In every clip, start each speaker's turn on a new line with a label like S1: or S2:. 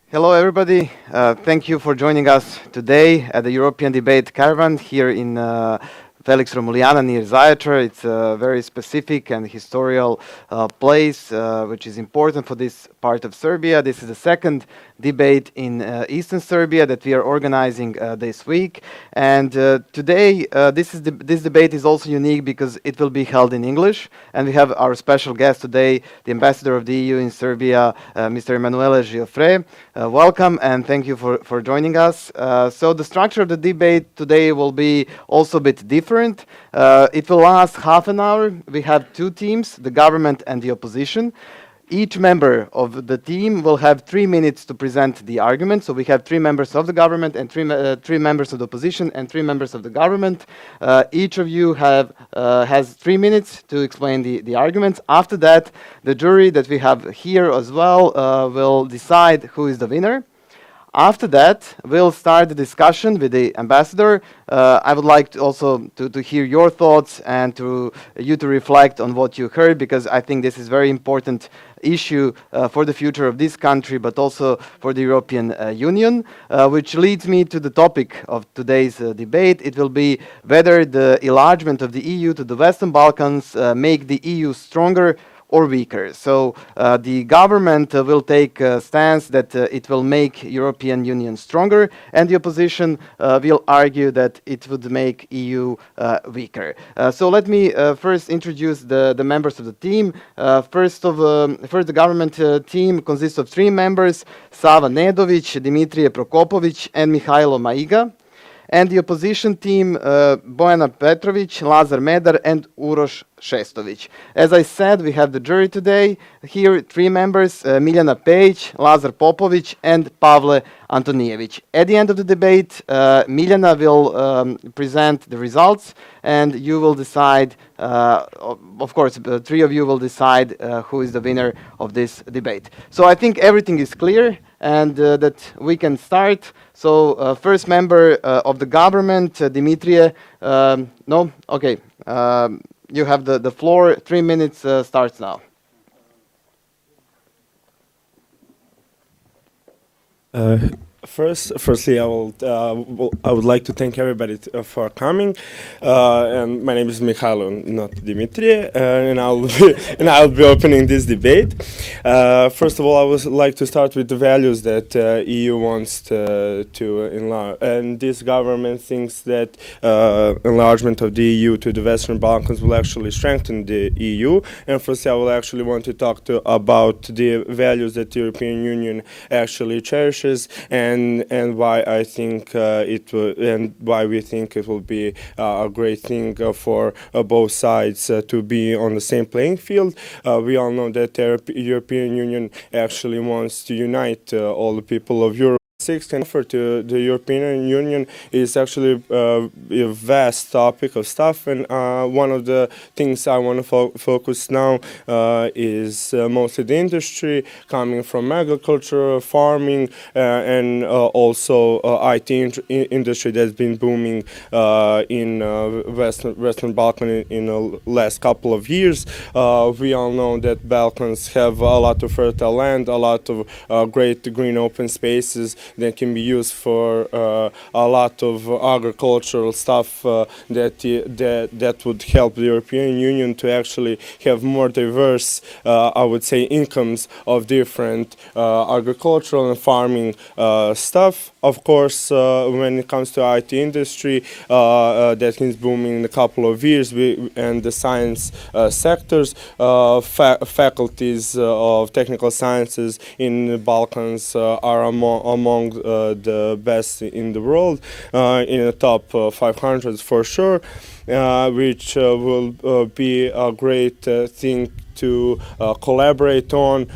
S1: Hello, everybody. Thank you for joining us today at the European Debate Caravan here in Felix Romuliana near Zaječar. It's a very specific and historical place which is important for this part of Serbia. This is the second debate in Eastern Serbia that we are organizing this week. And today, this debate is also unique because it will be held in English. And we have our special guest today, the ambassador of the EU in Serbia, Mr. Emanuele Giuffre. Welcome and thank you for joining us. So the structure of the debate today will be also a bit different. It will last half an hour. We have two teams, the government and the opposition. Each member of the team will have 3 minutes to present the argument. So we have 3 members of the government and three members of the opposition and 3 members of the government. Each of you has 3 minutes to explain the arguments. After that, the jury that we have here as well will decide who is the winner. After that, we'll start the discussion with the ambassador. I would like to hear your thoughts and to reflect on what you heard, because I think this is very important issue for the future of this country, but also for the European Union, which leads me to the topic of today's debate. It will be whether the enlargement of the EU to the Western Balkans make the EU stronger or weaker. So the government will take a stance that it will make European Union stronger, and the opposition will argue that it would make EU weaker. So let me first introduce the members of the team. First, the government team consists of 3 members: Sava Nedović, Dimitrije Prokopović, and Mihajlo Maiga. And the opposition team, Bojana Petrović, Lazar Medar, and Uroš Šestović. As I said, we have the jury today. Here, 3 members, Miljana Pejić, Lazar Popović, and Pavle Antonijević. At the end of the debate, Miljana will present the results, and you will decide, of course, the 3 of you will decide who is the winner of this debate. So I think everything is clear, and that we can start. So first member of the government, Dimitrije. No? Okay. You have the floor. 3 minutes starts now.
S2: Firstly, I would like to thank everybody for coming. And my name is Mihajlo, not Dimitrije, and I'll be opening this debate. First of all, I would like to start with the values that EU wants to enlarge, and this government thinks that enlargement of the EU to the Western Balkans will actually strengthen the EU. And firstly, I will actually want to talk about the values that the European Union actually cherishes, and why I think and why we think it will be a great thing for both sides to be on the same playing field. We all know that the European Union actually wants to unite all the people of Europe. Can offer to the European Union is actually a vast topic of stuff, and one of the things I want to focus now is mostly the industry, coming from agriculture, farming, and also IT industry that's been booming in Western Balkan in the last couple of years. We all know that Balkans have a lot of fertile land, a lot of great green open spaces that can be used for a lot of agricultural stuff that would help the European Union to actually have more diverse, I would say, incomes of different agricultural and farming stuff. Of course, when it comes to IT industry, that is booming in a couple of years, and the science sectors, faculties of technical sciences in the Balkans are among the best in the world, in the top 500 for sure, which will be a great thing to collaborate on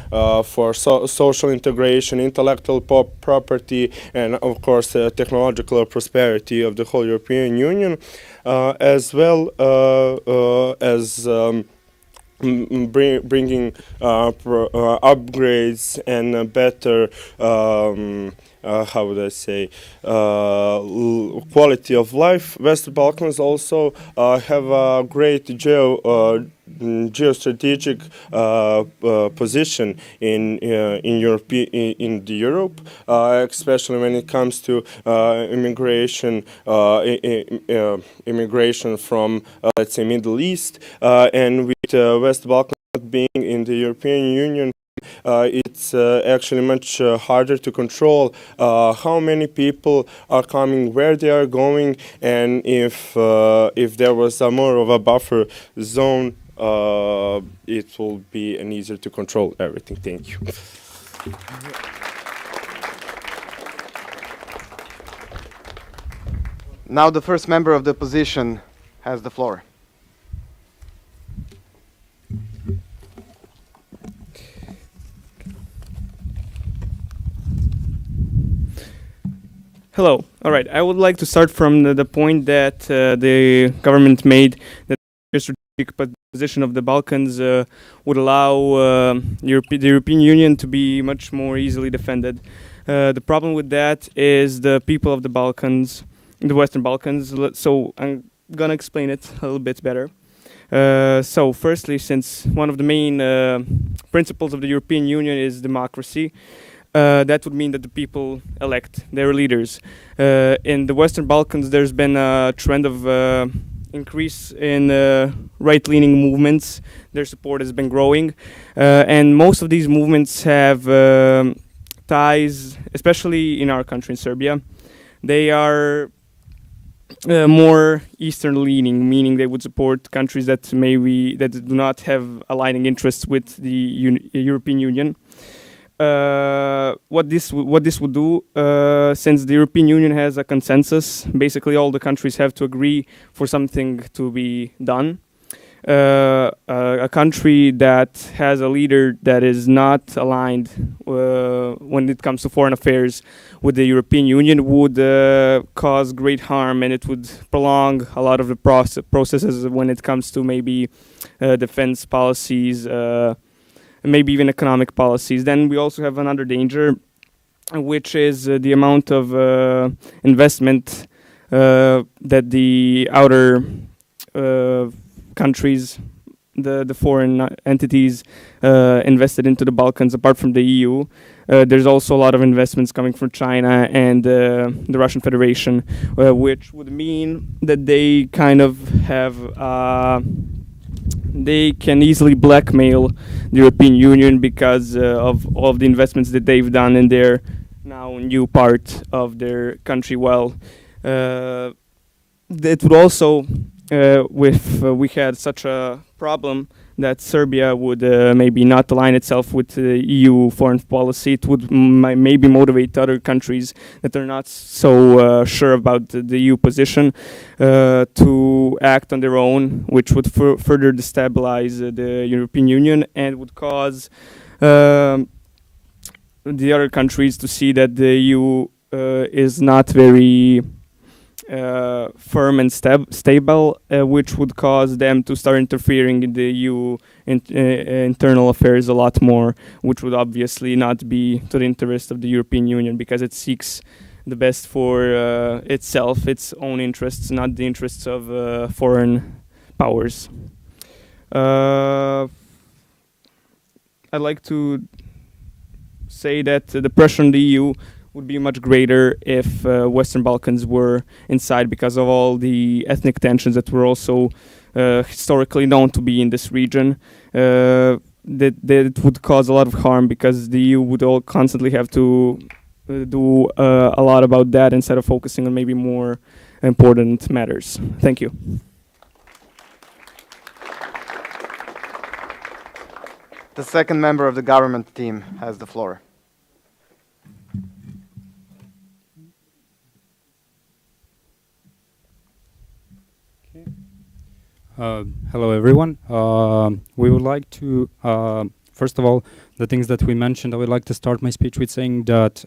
S2: for social integration, intellectual property, and of course technological prosperity of the whole European Union, as well as bringing upgrades and better how would I say, quality of life. Western Balkans also have a great geostrategic position in Europe, especially when it comes to immigration from let's say Middle East, and with West Balkans being in the European Union. It's actually much harder to control how many people are coming, where they are going, and if there was a more of a buffer zone, it will be an easier to control everything. Thank you.
S1: Now the first member of the opposition has the floor.
S3: Hello. All right. I would like to start from the point that the government made, that the strategic position of the Balkans would allow the European Union to be much more easily defended. The problem with that is the people of the Balkans, the Western Balkans. So I'm gonna explain it a little bit better. So firstly, since one of the main principles of the European Union is democracy, that would mean that the people elect their leaders. In the Western Balkans, there's been a trend of increase in right-leaning movements. Their support has been growing, and most of these movements have ties, especially in our country, in Serbia. They are more Eastern-leaning, meaning they would support countries that do not have aligning interests with the European Union. What this would do, since the European Union has a consensus, basically all the countries have to agree for something to be done. A country that has a leader that is not aligned when it comes to foreign affairs with the European Union would cause great harm, and it would prolong a lot of the processes when it comes to maybe defense policies, maybe even economic policies. Then we also have another danger, which is the amount of investment that the outer countries, the foreign entities invested into the Balkans, apart from the EU. There's also a lot of investments coming from China and the Russian Federation, which would mean that they kind of have they can easily blackmail the European Union because of all of the investments that they've done in their now new part of their country. Well, it would also, if we had such a problem that Serbia would maybe not align itself with the EU foreign policy, it would maybe motivate other countries that are not so sure about the EU position to act on their own, which would further destabilize the European Union and would cause the other countries to see that the EU is not very firm and stable, which would cause them to start interfering in the EU internal affairs a lot more, which would obviously not be to the interest of the European Union, because it seeks the best for itself, its own interests, not the interests of foreign powers. I'd like to say that the pressure on the EU would be much greater if Western Balkans were inside, because of all the ethnic tensions that were also historically known to be in this region. That it would cause a lot of harm, because the EU would all constantly have to do a lot about that instead of focusing on maybe more important matters. Thank you.
S1: The second member of the government team has the floor.
S4: Hello, everyone. We would like to, first of all, the things that we mentioned, I would like to start my speech with saying that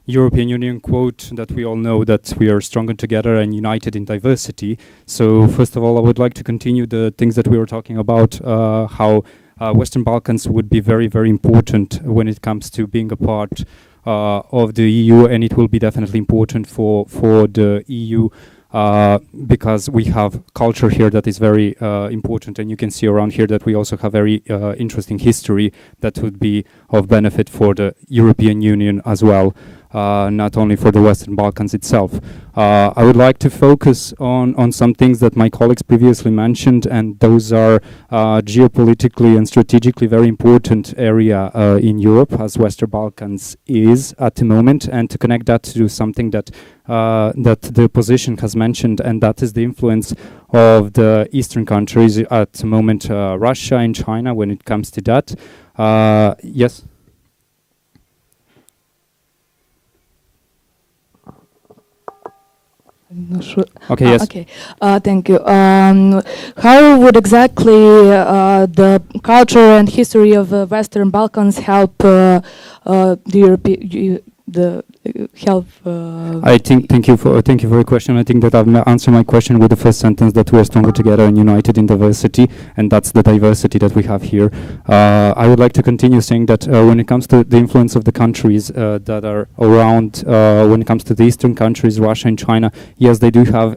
S4: European Union quote that we all know, that we are stronger together and united in diversity. So first of all, I would like to continue the things that we were talking about, how Western Balkans would be very, very important when it comes to being a part of the EU, and it will be definitely important for the EU because we have culture here that is very important, and you can see around here that we also have very interesting history that would be of benefit for the European Union as well, not only for the Western Balkans itself. I would like to focus on some things that my colleagues previously mentioned, and those are geopolitically and strategically very important area in Europe, as Western Balkans is at the moment, and to connect that to something that that the opposition has mentioned, and that is the influence of the Eastern countries at the moment, Russia and China, when it comes to that. Yes?
S5: Not sure.
S4: Okay, yes.
S5: Okay, thank you. How would exactly the culture and history of the Western Balkans help the European, help?
S4: I think thank you for your question. I think that I've answered my question with the first sentence, that we are stronger together and united in diversity, and that's the diversity that we have here. I would like to continue saying that when it comes to the influence of the countries that are around, when it comes to the Eastern countries, Russia and China, yes, they do have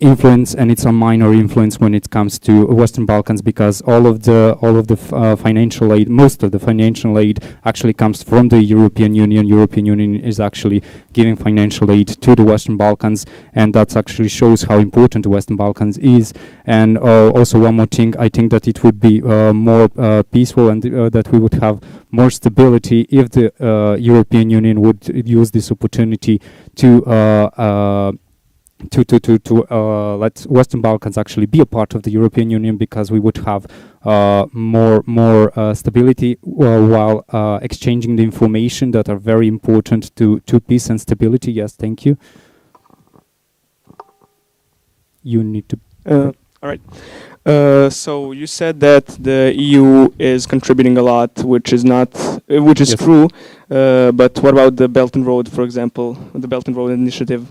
S4: influence, and it's a minor influence when it comes to Western Balkans, because all of the financial aid, most of the financial aid actually comes from the European Union. European Union is actually giving financial aid to the Western Balkans, and that actually shows how important the Western Balkans is. And also one more thing, I think that it would be more peaceful, and that we would have more stability if the European Union would use this opportunity to let Western Balkans actually be a part of the European Union, because we would have more stability while exchanging the information that are very important to peace and stability. Yes, thank you. You need to...
S3: All right. So you said that the EU is contributing a lot, which is
S4: Yes.
S3: true. But what about the Belt and Road, for example, the Belt and Road Initiative?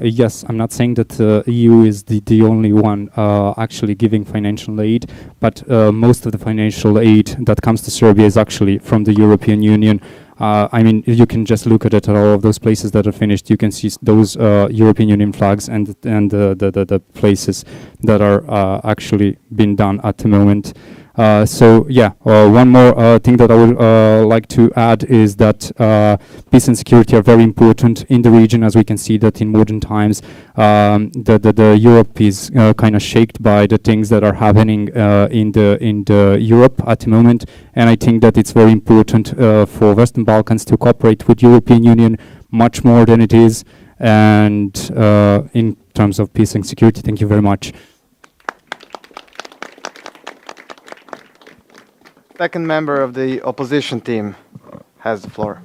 S4: Yes, I'm not saying that EU is the only one actually giving financial aid, but most of the financial aid that comes to Serbia is actually from the European Union. I mean, you can just look at it at all of those places that are finished. You can see those European Union flags and the places that are actually being done at the moment. So yeah, one more thing that I would like to add is that peace and security are very important in the region, as we can see that in modern times the Europe is kind of shaked by the things that are happening in the Europe at the moment, and I think that it's very important for Western Balkans to cooperate with European Union much more than it is, and in terms of peace and security. Thank you very much.
S1: Second member of the opposition team has the floor.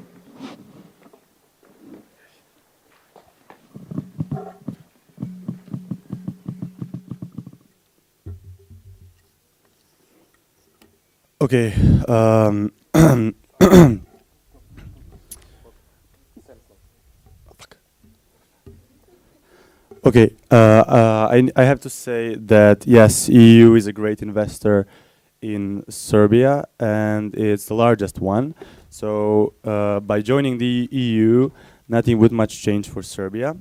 S6: Okay. Okay. I have to say that yes, EU is a great investor in Serbia, and it's the largest one. So by joining the EU, nothing would much change for Serbia.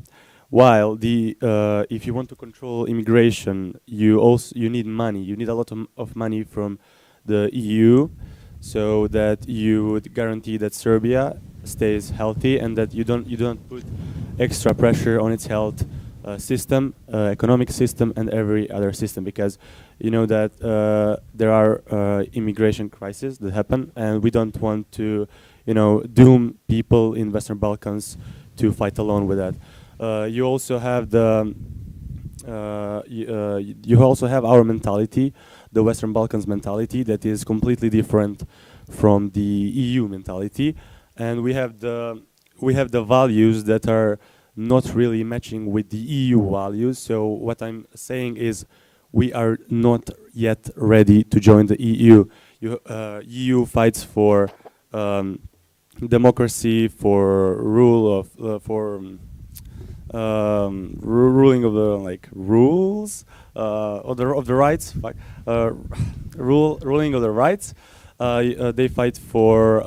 S6: While if you want to control immigration, you need money. You need a lot of money from the EU, so that you would guarantee that Serbia stays healthy, and that you don't put extra pressure on its health system, economic system, and every other system, because you know that there are immigration crises that happen, and we don't want to, doom people in Western Balkans to fight alone with that. You also have you also have our mentality, the Western Balkans mentality, that is completely different from the EU mentality, and we have the values that are not really matching with the EU values. So what I'm saying is, we are not yet ready to join the EU. EU fights for democracy, for ruling of the rules of the rights, ruling of the rights. They fight for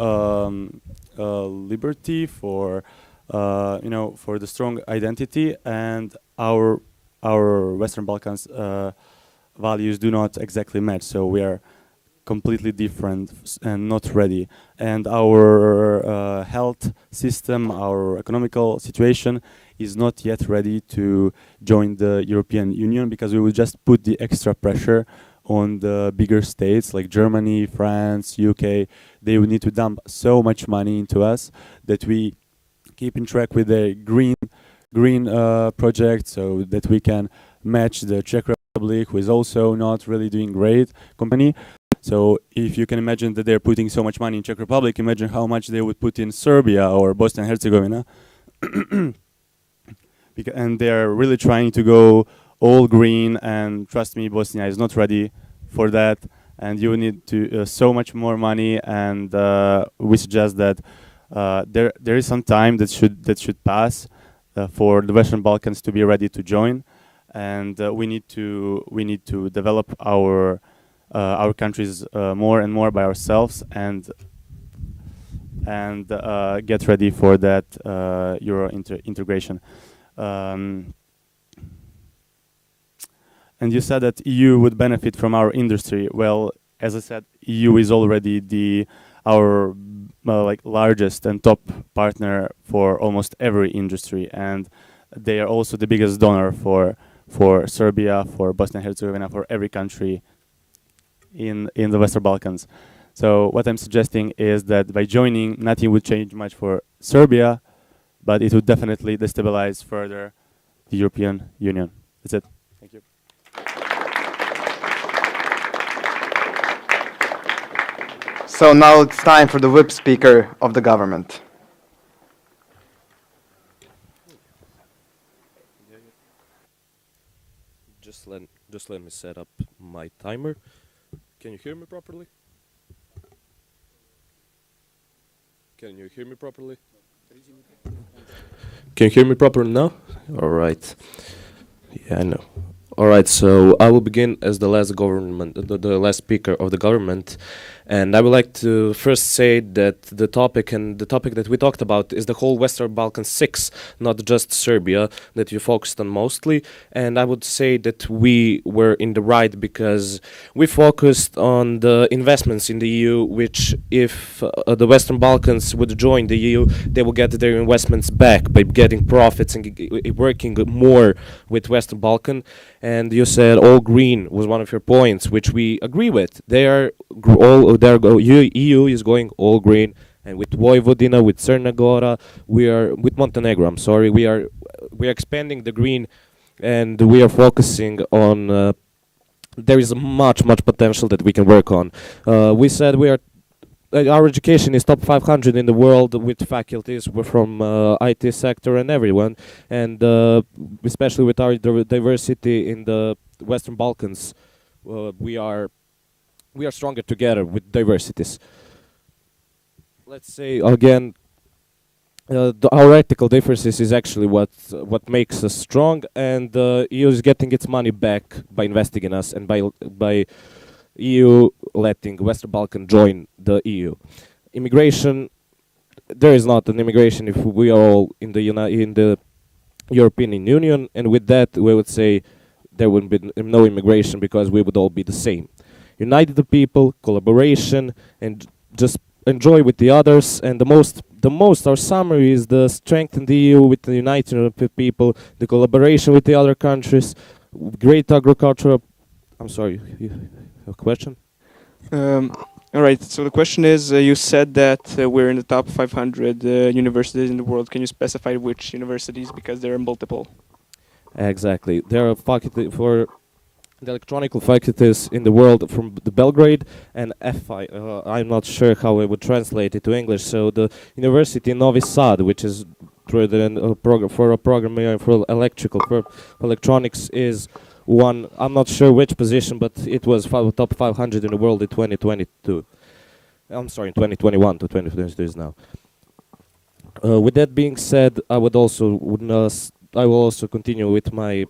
S6: liberty, for for the strong identity, and our Western Balkans values do not exactly match. So we are completely different and not ready. And our health system, our economical situation is not yet ready to join the European Union, because we will just put the extra pressure on the bigger states like Germany, France, UK. They would need to dump so much money into us that we keep in track with the green project, so that we can match the Czech Republic, who is also not really doing great company. So if you can imagine that they're putting so much money in Czech Republic, imagine how much they would put in Serbia or Bosnia and Herzegovina. And they're really trying to go all green, and trust me, Bosnia is not ready for that, and you need to so much more money, and we suggest that there is some time that should pass for the Western Balkans to be ready to join, and we need to develop our countries more and more by ourselves, and get ready for that Euro integration. And you said that EU would benefit from our industry. Well, as I said, EU is already our largest and top partner for almost every industry, and they are also the biggest donor for Serbia, for Bosnia and Herzegovina, for every country in the Western Balkans. So what I'm suggesting is that by joining, nothing would change much for Serbia, but it would definitely destabilize further the European Union. That's it. Thank you.
S1: So now it's time for the whip speaker of the government.
S7: Just let me set up my timer. Can you hear me properly? Can you hear me properly? Can you hear me properly now? All right. Yeah, I know. All right, so I will begin as the last last speaker of the government, and I would like to first say that the topic that we talked about is the whole Western Balkans 6, not just Serbia, that you focused on mostly. And I would say that we were in the right because we focused on the investments in the EU, which if the Western Balkans would join the EU, they will get their investments back by getting profits and working more with Western Balkan. And you said all green was one of your points, which we agree with. EU is going all green, and with Vojvodina, with Crna Gora, with Montenegro. I'm sorry, we are expanding the green, and we are focusing on. There is much potential that we can work on. We said our education is top 500 in the world with faculties from IT sector and everyone, and especially with our diversity in the Western Balkans, we are stronger together with diversities. Let's say again, our ethical differences is actually what makes us strong, and the EU is getting its money back by investing in us and by EU letting Western Balkan join the EU. Immigration, there is not an immigration if we are all in the European Union, and with that we would say there would be no immigration because we would all be the same. United the people, collaboration, and just enjoy with the others. And the most our summary is the strength in the EU with the united people, the collaboration with the other countries, great agricultural. I'm sorry. A question?
S3: All right. So the question is, you said that we're in the top 500 universities in the world. Can you specify which universities? Because there are multiple.
S7: Exactly. There are faculty for the electronic faculties in the world from the Belgrade and FI. I'm not sure how I would translate it to English. So the university in Novi Sad, which is for a program for electronics, is one. I'm not sure which position, but it was top 500 in the world in 2022. I'm sorry, in 2021 to 2022 is now. With that being said, I will also continue with my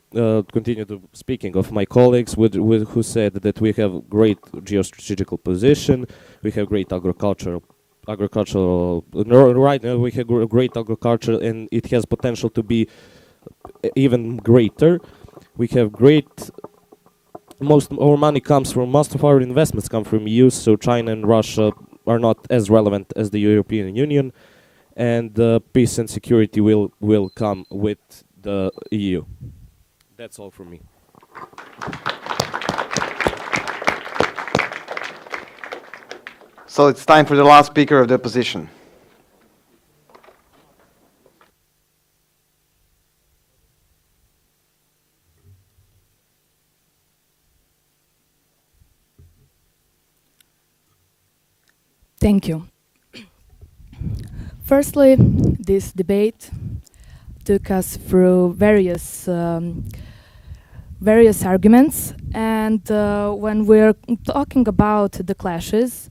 S7: speaking of my colleagues who said that we have great geostrategical position, we have great agricultural agricultural. No, right now we have great agriculture, and it has potential to be even greater. We have great. Most our money comes from most of our investments come from EU. So China and Russia are not as relevant as the European Union, and peace and security will come with the EU. That's all from me.
S1: So it's time for the last speaker of the opposition.
S5: Thank you. Firstly, this debate took us through various arguments, and when we're talking about the clashes,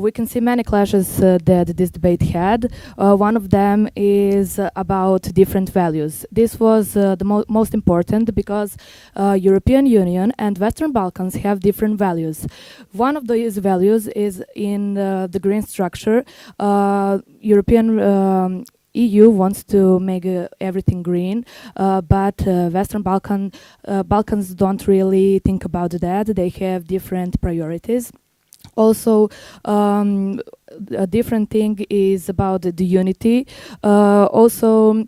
S5: we can see many clashes that this debate had. One of them is about different values. This was the most important because European Union and Western Balkans have different values. One of these values is in the green structure. European EU wants to make everything green, but Western Balkans don't really think about that. They have different priorities. Also, a different thing is about the unity. Also,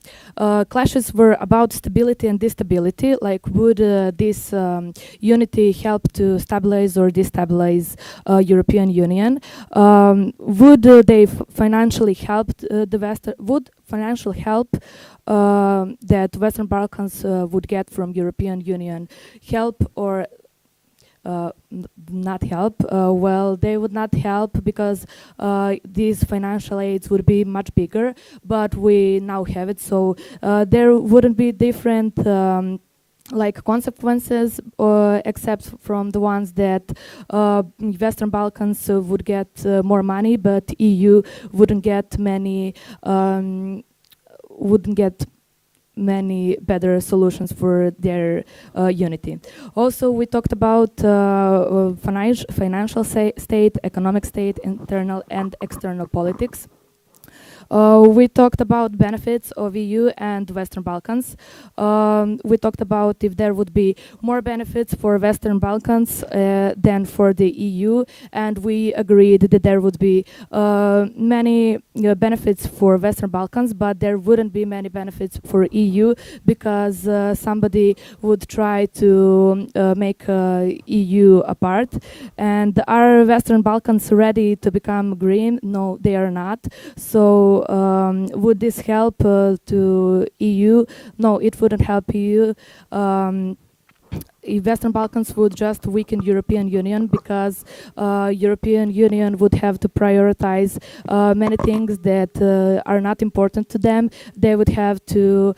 S5: clashes were about stability and destability. Like, would this unity help to stabilize or destabilize European Union? Would they financially help the Western? Would financial help that Western Balkans would get from European Union help or not help? Well, they would not help because these financial aids would be much bigger, but we now have it, so there wouldn't be different like consequences except from the ones that Western Balkans would get more money, but EU wouldn't get many better solutions for their unity. Also, we talked about financial state, economic state, internal and external politics. We talked about benefits of EU and Western Balkans. We talked about if there would be more benefits for Western Balkans than for the EU, and we agreed that there would be many benefits for Western Balkans, but there wouldn't be many benefits for EU because somebody would try to make EU apart. And are Western Balkans ready to become green? No, they are not. So would this help to EU? No, it wouldn't help EU. Western Balkans would just weaken European Union because European Union would have to prioritize many things that are not important to them. They would have to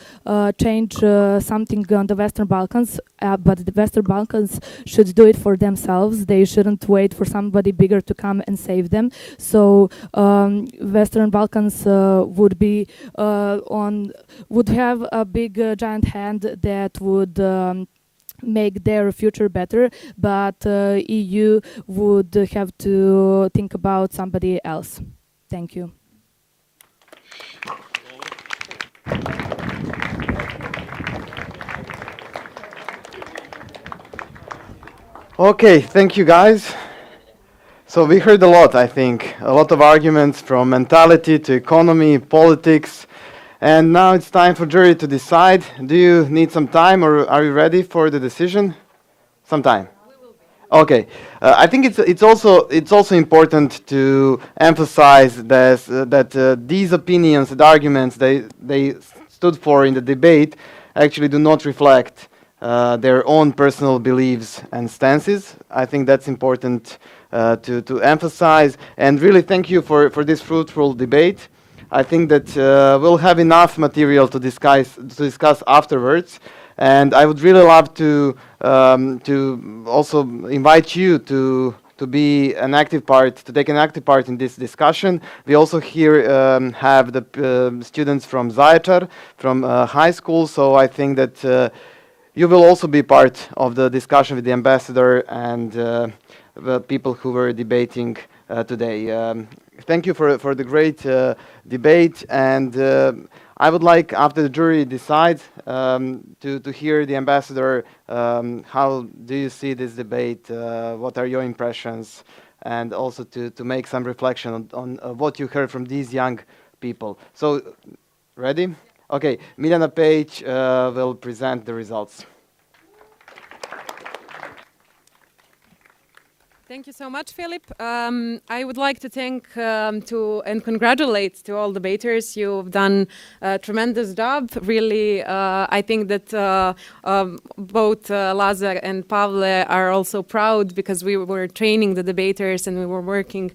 S5: change something on the Western Balkans, but the Western Balkans should do it for themselves. They shouldn't wait for somebody bigger to come and save them. So Western Balkans would have a big giant hand that would make their future better, but EU would have to think about somebody else. Thank you.
S1: Okay, thank you guys. So we heard a lot, I think, a lot of arguments from mentality to economy, politics, and now it's time for jury to decide. Do you need some time, or are you ready for the decision? Some time. We will be. Okay. I think it's also important to emphasize this, that these opinions and arguments they stood for in the debate actually do not reflect their own personal beliefs and stances. I think that's important to emphasize. And really, thank you for this fruitful debate. I think that we'll have enough material to discuss afterwards, and I would really love to also invite you to be an active part, to take an active part in this discussion. We also here have the students from Zaječar, from high school, so I think that you will also be part of the discussion with the ambassador and the people who were debating today. Thank you for the great debate, and I would like, after the jury decides, to hear the ambassador. How do you see this debate? What are your impressions? And also to make some reflection on what you heard from these young people. So, ready? Okay, Miljana Page will present the results.
S8: Thank you so much, Philip. I would like to thank and congratulate to all debaters. You've done a tremendous job. Really, I think that both Laza and Pavle are also proud because we were training the debaters and we were working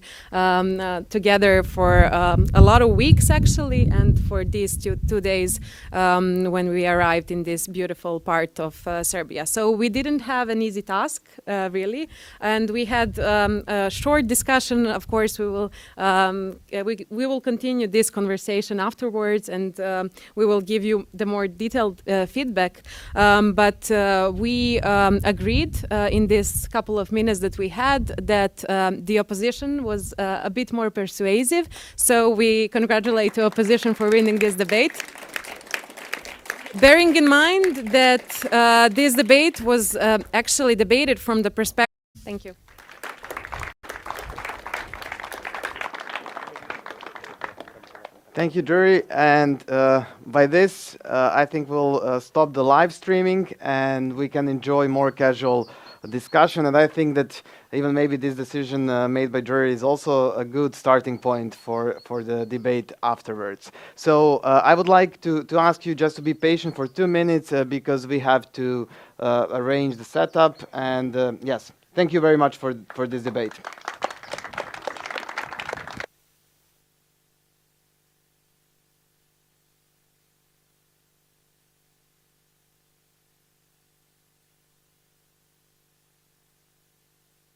S8: together for a lot of weeks, actually, and for these 2 days when we arrived in this beautiful part of Serbia. So we didn't have an easy task, really, and we had a short discussion. Of course, we will continue this conversation afterwards, and we will give you the more detailed feedback. But we agreed in this couple of minutes that we had that the opposition was a bit more persuasive. So we congratulate the opposition for winning this debate. Bearing in mind that this debate was actually debated from the perspective. Thank you.
S1: Thank you, jury. And by this, I think we'll stop the live streaming and we can enjoy more casual discussion. And I think that even maybe this decision made by jury is also a good starting point for the debate afterwards. So I would like to ask you just to be patient for 2 minutes because we have to arrange the setup. And yes, thank you very much for this debate.